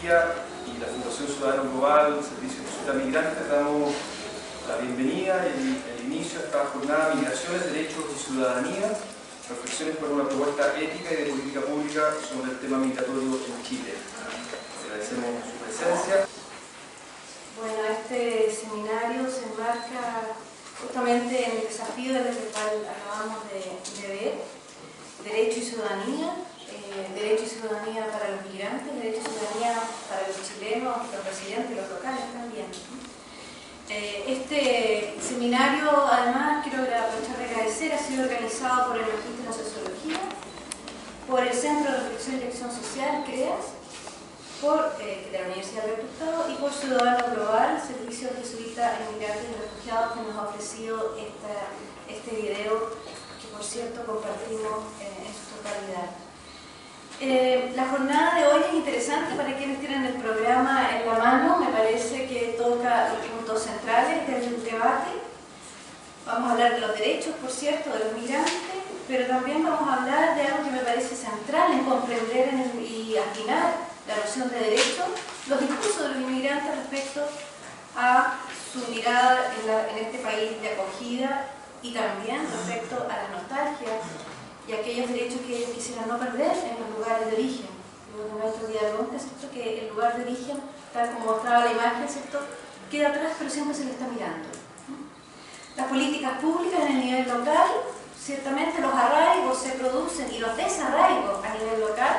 Sociología y la Fundación Ciudadano Global, Servicio de Consulta Migrante, damos la bienvenida y el inicio a esta jornada Migraciones, Derechos y Ciudadanía, reflexiones por una propuesta ética y de política pública sobre el tema migratorio en Chile. Agradecemos su presencia. Bueno, este seminario se enmarca justamente en el desafío del cual acabamos de ver, derecho y ciudadanía, derecho y ciudadanía para los migrantes, derecho y ciudadanía para los chilenos, los residentes, los locales también. Este seminario, además, quiero aprovechar de agradecer, ha sido organizado por el Magíster en Sociología, por el Centro de Reflexión y Acción Social, CREAS, de la Universidad del Estado, y por Ciudadano Global, Servicio Jesuita a Inmigrantes y Refugiados, que nos ha ofrecido este video, que por cierto compartimos en su totalidad. La jornada de hoy es interesante para quienes tienen el programa en la mano. Me parece que toca los puntos centrales del debate. Vamos a hablar de los derechos, por cierto, de los migrantes, pero también vamos a hablar de algo que me parece central en comprender y afinar la noción de derecho, los discursos de los inmigrantes respecto a su mirada en este país de acogida y también respecto a las nostalgias y aquellos derechos que ellos quisieran no perder en los lugares de origen. En nuestro diálogo, ¿cierto?, que el lugar de origen, tal como mostraba la imagen, ¿cierto?, queda atrás, pero siempre se le está mirando. Las políticas públicas en el nivel local, ciertamente los arraigos se producen y los desarraigos a nivel local.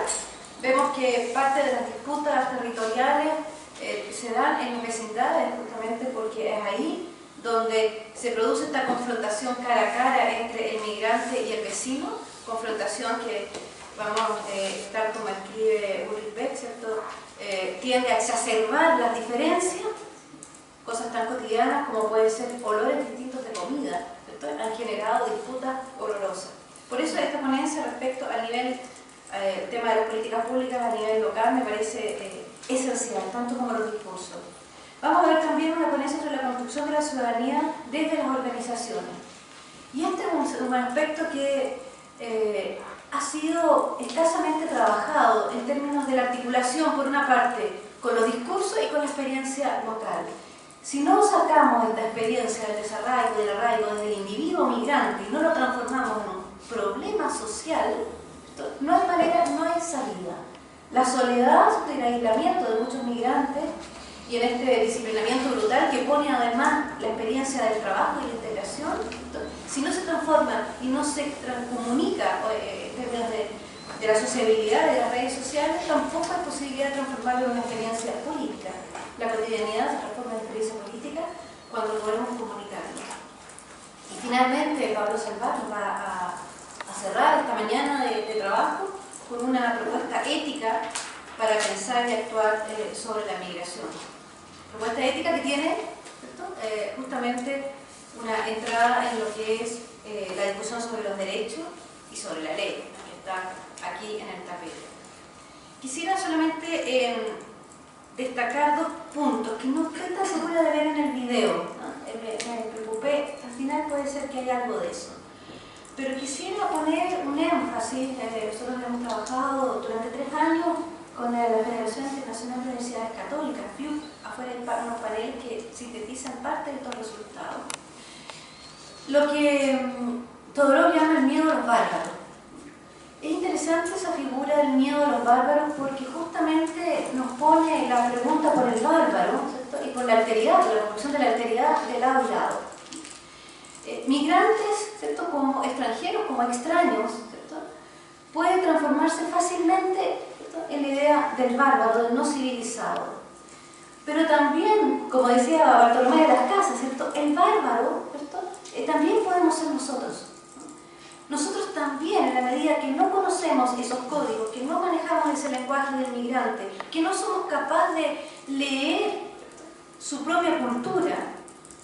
Vemos que parte de las disputas territoriales se dan en las vecindades, justamente porque es ahí donde se produce esta confrontación cara a cara entre el migrante y el vecino, confrontación que, tal como escribe Ulrich Beck, ¿cierto?, tiende a exacerbar las diferencias, cosas tan cotidianas como pueden ser olores distintos de comida, ¿cierto?, han generado disputas horrorosas. Por eso esta ponencia respecto al nivel tema de las políticas públicas a nivel local me parece esencial, tanto como los discursos. Vamos a ver también una ponencia sobre la construcción de la ciudadanía desde las organizaciones. Y este es un aspecto que ha sido escasamente trabajado en términos de la articulación, por una parte, con los discursos y con la experiencia local. Si no sacamos esta experiencia del desarraigo, del arraigo desde el individuo migrante y no lo transformamos en un problema social, no hay manera, no hay salida. La soledad y el aislamiento de muchos migrantes y en este disciplinamiento brutal que pone además la experiencia del trabajo y la integración, si no se transforma y no se comunica en términos de la sociabilidad de las redes sociales, tampoco hay posibilidad de transformarlo en una experiencia política. La cotidianidad se transforma en experiencia política cuando podemos comunicarlo. Y finalmente Pablo Salvat nos va a cerrar esta mañana de trabajo con una propuesta ética para pensar y actuar sobre la migración. Propuesta ética que tiene, ¿cierto?, justamente una entrada en lo que es la discusión sobre los derechos y sobre la ley, que está aquí en el tapete. Quisiera solamente destacar dos puntos que no estoy tan segura de ver en el video, ¿no? Me preocupé, al final puede ser que haya algo de eso. Pero quisiera poner un énfasis. Nosotros hemos trabajado durante 3 años con la Federación Internacional de Universidades Católicas, FIUC. Afuera hay unos paneles que sintetizan parte de estos resultados. Lo que Todorov llama el miedo a los bárbaros. Es interesante esa figura del miedo a los bárbaros porque justamente nos pone la pregunta por el bárbaro, ¿cierto?, y por la alteridad, la revolución de la alteridad de lado y lado. Migrantes, ¿cierto?, como extranjeros, como extraños, ¿cierto?, puede transformarse fácilmente, ¿cierto?, en la idea del bárbaro, del no civilizado. Pero también, como decía Bartolomé de las Casas, ¿cierto?, el bárbaro, ¿cierto?, también podemos ser nosotros. Nosotros también, en la medida que no conocemos esos códigos, que no manejamos ese lenguaje del migrante, que no somos capaces de leer su propia cultura,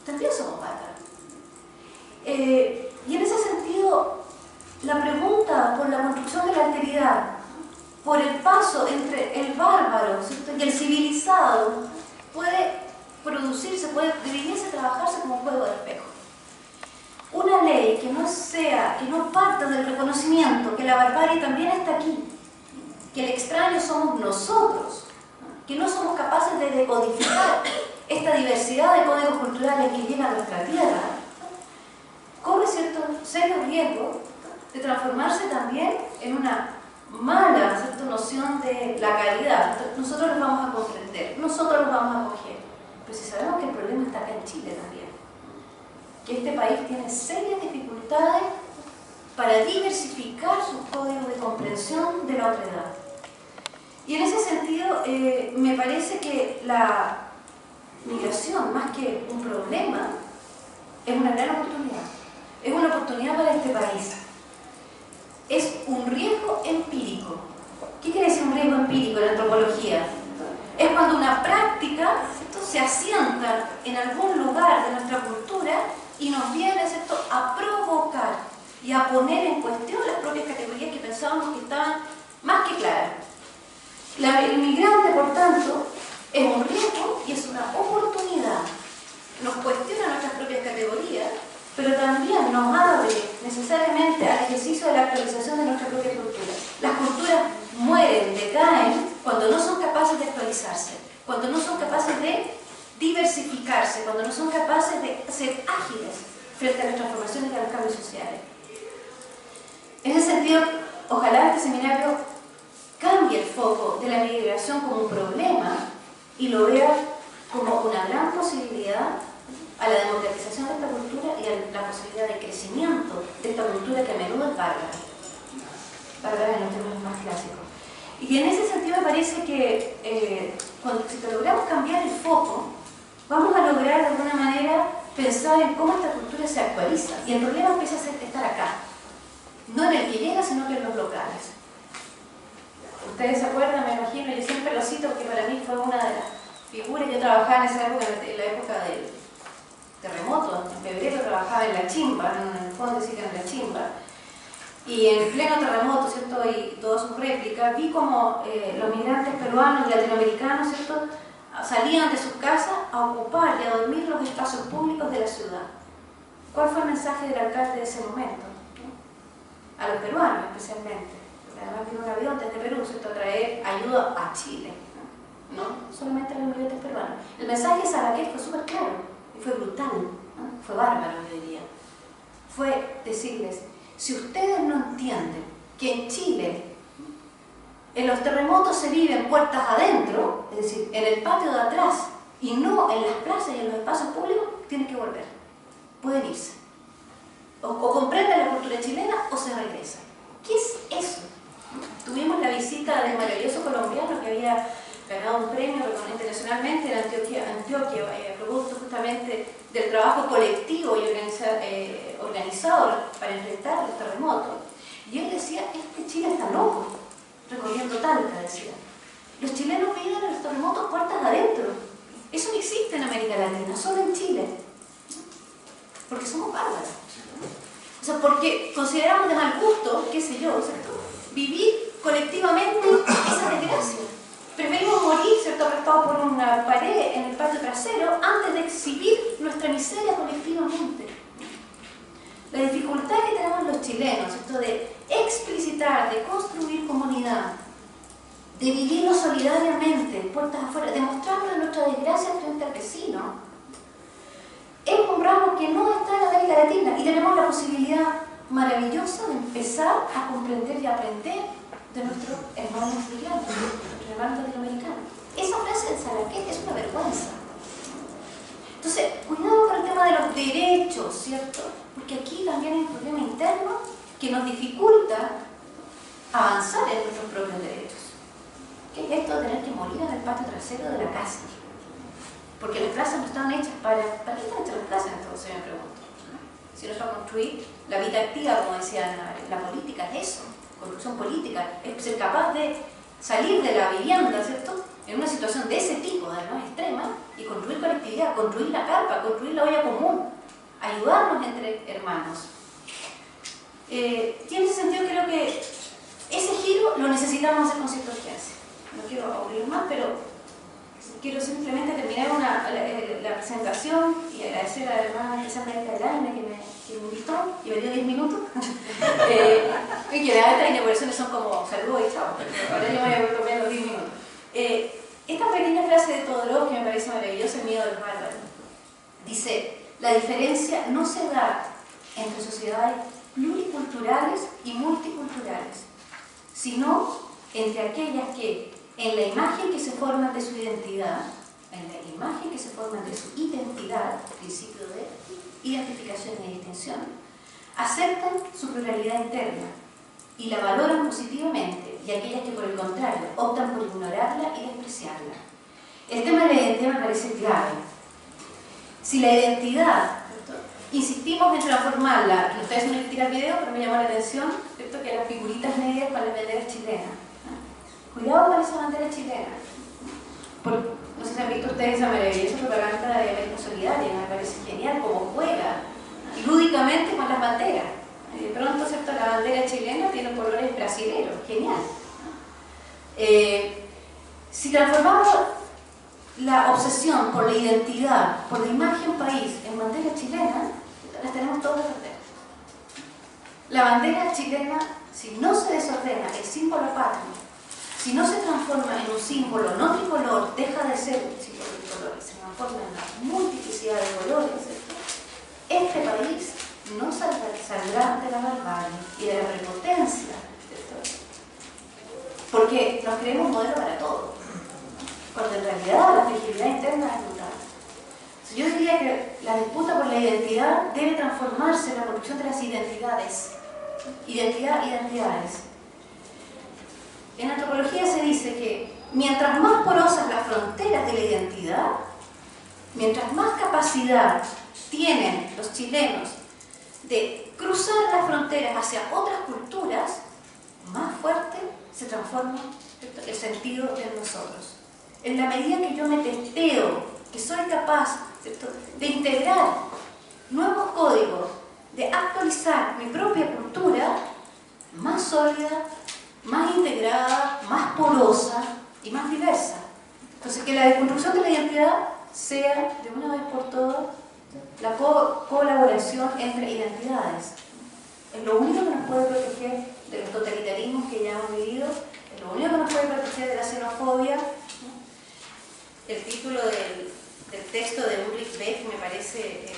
también somos bárbaros. Y en ese sentido, la pregunta por la construcción de la alteridad, por el paso entre el bárbaro, ¿cierto?, y el civilizado, puede producirse, puede dividirse, trabajarse como un juego de espejo. Una ley que no parta del reconocimiento que la barbarie también está aquí, que el extraño somos nosotros, que no somos capaces de decodificar esta diversidad de códigos culturales que llegan a nuestra tierra, corre cierto serio riesgo de transformarse también en una mala, ¿cierto?, noción de la calidad. Nosotros los vamos a comprender, nosotros los vamos a acoger, pero si sabemos que el problema está acá en Chile también, que este país tiene serias dificultades para diversificar sus códigos de comprensión de la otredad. Y en ese sentido, me parece que la migración, más que un problema, es una gran oportunidad. Es una oportunidad para este país. Es un riesgo empírico. ¿Qué quiere decir un riesgo empírico en la antropología? Es cuando una práctica, ¿cierto?, se asienta en algún lugar de nuestra cultura y nos viene, ¿cierto?, a provocar y a poner en cuestión las propias categorías que pensábamos que estaban más que claras. El migrante, por tanto, es un riesgo y es una oportunidad. Nos cuestiona nuestras propias categorías, pero también nos abre necesariamente al ejercicio de la actualización de nuestra propia cultura. Las culturas mueren, decaen, cuando no son capaces de actualizarse, cuando no son capaces de diversificarse, cuando no son capaces de ser ágiles frente a las transformaciones y a los cambios sociales. En ese sentido, ojalá este seminario cambie el foco de la migración como un problema y lo vea como una gran posibilidad a la democratización de esta cultura y a la posibilidad de crecimiento de esta cultura que a menudo es bárbara en los términos más clásicos. Y en ese sentido me parece que si logramos cambiar el foco, vamos a lograr de alguna manera pensar en cómo esta cultura se actualiza. Y el problema empieza a estar acá, no en el que llega, sino que en los locales. Ustedes se acuerdan, me imagino, yo siempre lo cito porque para mí fue una de las figuras. Yo trabajaba en esa época, en la época del terremoto, en febrero trabajaba en La Chimba, en el fondo decían en La Chimba, y en pleno terremoto, ¿cierto?, y todas sus réplicas, vi como los migrantes peruanos y latinoamericanos, ¿cierto?, salían de sus casas a ocupar y a dormir los espacios públicos de la ciudad. ¿Cuál fue el mensaje del alcalde de ese momento? ¿No? A los peruanos especialmente. Además vino un avión desde Perú, ¿cierto?, a traer ayuda a Chile, ¿no? Solamente a los migrantes peruanos. El mensaje de Sabaquel fue súper claro y fue brutal, ¿no? Fue bárbaro, yo diría. Fue decirles, si ustedes no entienden que en Chile en los terremotos se viven puertas adentro, es decir, en el patio de atrás y no en las plazas y en los espacios públicos, tienen que volver, pueden irse. O comprenden la cultura chilena o se regresan. ¿Qué es eso? Tuvimos la visita del maravilloso colombiano que había ganado un premio internacionalmente en Antioquia, producto justamente del trabajo colectivo y organizado para enfrentar los terremotos. Y él decía, Chile está loco, recorriendo Talca, decía. Los chilenos viven en los terremotos puertas adentro. Eso no existe en América Latina, solo en Chile. Porque somos bárbaros. O sea, porque consideramos de mal gusto, qué sé yo, ¿cierto?, vivir colectivamente esa desgracia. Preferimos morir, ¿cierto?, aplastados por una pared en el patio trasero antes de exhibir nuestra miseria colectivamente. La dificultad que tenemos los chilenos, ¿cierto?, de explicitar, de construir comunidad, de vivirlo solidariamente, puertas afuera, de mostrarnos nuestra desgracia frente al vecino, es un ramo que no está en América Latina y tenemos la posibilidad maravillosa de empezar a comprender y aprender de nuestros hermanos migrantes, nuestros hermanos latinoamericanos. Esa frase de Sabaquel es una vergüenza. Entonces, cuidado con el tema de los derechos, ¿cierto? Porque aquí también hay un problema interno que nos dificulta avanzar en nuestros propios derechos. ¿Qué es esto de tener que morir en el patio trasero de la casa? Porque las plazas no están hechas ¿para qué están hechas las plazas entonces? Me pregunto. Si no es para construir la vida activa, como decían, la política es eso, construcción política, es ser capaz de salir de la vivienda, ¿cierto?, en una situación de ese tipo, además extrema, y construir colectividad, construir la carpa, construir la olla común, ayudarnos entre hermanos. Y en ese sentido creo que ese giro lo necesitamos hacer con cierta urgencia. No quiero aburrir más, pero quiero simplemente terminar la presentación y agradecer además especialmente a Elaine que me invitó y me dio 10 minutos. Y que las otras inauguraciones son como saludos y chao, ahora yo me voy a comer los 10 minutos. Esta pequeña frase de Todorov, que me parece maravillosa, El miedo de los bárbaros, dice: la diferencia no se da entre sociedades pluriculturales y multiculturales, sino entre aquellas que, en la imagen que se forman de su identidad, principio de identificación y distinción, aceptan su pluralidad interna y la valoran positivamente, y aquellas que por el contrario optan por ignorarla y despreciarla. El tema de la identidad me parece clave. Si la identidad, ¿cierto?, insistimos en transformarla, que ustedes no me critican el video, pero me llamó la atención, ¿cierto?, que las figuritas negras para las banderas chilenas. Cuidado con esa bandera chilena. No sé si han visto ustedes esa maravillosa propaganda de América Solidaria, me parece genial cómo juega lúdicamente con las banderas. De pronto, ¿cierto?, la bandera chilena tiene colores brasileños, genial. Si transformamos la obsesión por la identidad, por la imagen país en bandera chilena, las tenemos todas las banderas. La bandera chilena, si no se desordena el símbolo patrio, si no se transforma en un símbolo no tricolor, deja de ser un símbolo tricolor y se transforma en una multiplicidad de colores, ¿cierto?, este país no saldrá de la barbarie y de la prepotencia, ¿cierto?, porque nos creemos un modelo para todo, cuando en realidad la fragilidad interna es brutal. Yo diría que la disputa por la identidad debe transformarse en la producción de las identidades. Identidades. En antropología se dice que mientras más porosas las fronteras de la identidad, mientras más capacidad tienen los chilenos de cruzar las fronteras hacia otras culturas, más fuerte se transforma, ¿cierto?, el sentido de nosotros. En la medida que yo me testeo, que soy capaz, ¿cierto?, de integrar nuevos códigos, de actualizar mi propia cultura, más sólida, más integrada, más porosa y más diversa. Entonces, que la desconstrucción de la identidad sea, de una vez por todas, la colaboración entre identidades. Es lo único que nos puede proteger de los totalitarismos que ya hemos vivido, es lo único que nos puede proteger de la xenofobia. El título del texto de Ulrich Beck me parece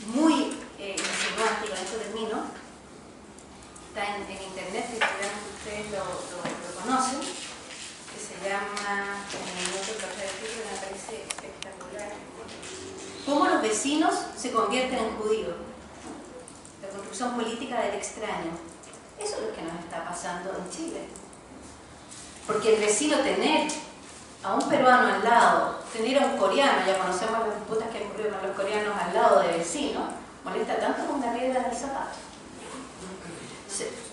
muy insinuante, y con esto termino. Está en internet, y seguramente ustedes lo conocen, que se llama, en otro título me parece espectacular, ¿Cómo los vecinos se convierten en judíos? La construcción política del extraño. Eso es lo que nos está pasando en Chile. Porque el vecino, tener a un peruano al lado, tener a un coreano, ya conocemos las disputas que han ocurrido con los coreanos al lado de vecinos, molesta tanto como una piedra en el zapato.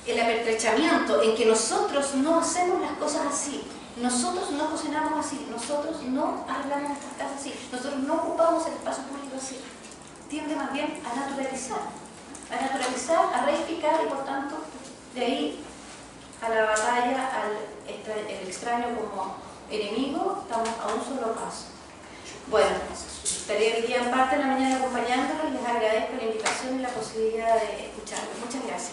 El apertrechamiento en que nosotros no hacemos las cosas así, nosotros no cocinamos así, nosotros no arreglamos nuestras casas así, nosotros no ocupamos el espacio público así, tiende más bien a naturalizar, a reificar, y por tanto, de ahí a la batalla, el extraño como enemigo, estamos a un solo paso. Bueno, estaré hoy día en parte de la mañana acompañándolos y les agradezco la invitación y la posibilidad de escucharlos. Muchas gracias.